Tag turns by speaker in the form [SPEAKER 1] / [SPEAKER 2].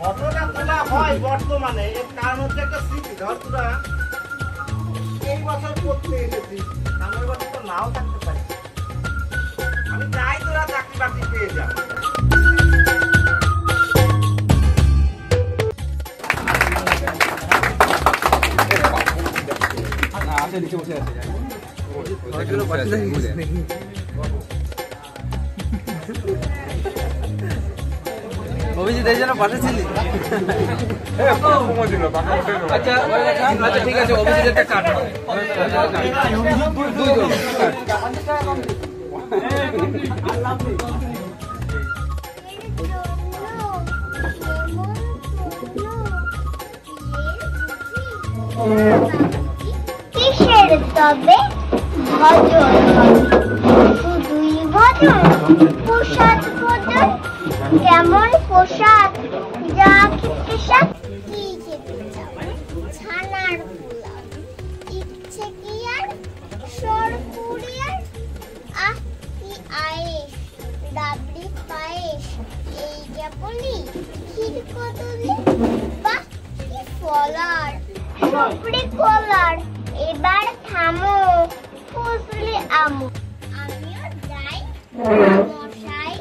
[SPEAKER 1] ফটোটা তোলা হয় বর্তমানে, এর কারণ হচ্ছে একটা স্মৃতি। ধর তোরা এই বছর করতে এসেছি, সামনের বছর তো নাও থাকতে পারি। আমি চাই তোরা চাকরি বাকরি পেয়ে যা।
[SPEAKER 2] নিচে বসে আছে অভিজিৎ এই জন্য পাঠাচ্ছিলি। আচ্ছা আচ্ছা ঠিক আছে, অভিজিৎ একটা কাট
[SPEAKER 3] কিসের তবে ভজন শুধুই ভজন, প্রসাদ ভজন কেমন প্রসাদ, যা খেতে সাথ কি খেতে চাও, ছানার পোলাও ইচ্ছে কি আর সরপুরি আর আহ কি আয়েশ, ডাবলি পায়েস এই যা বলি, ক্ষীর কদলি বাহ কি ফলার, সুপড়ি কলার। এবার থামো ফজলি আমু, আমিও যাই মশাই।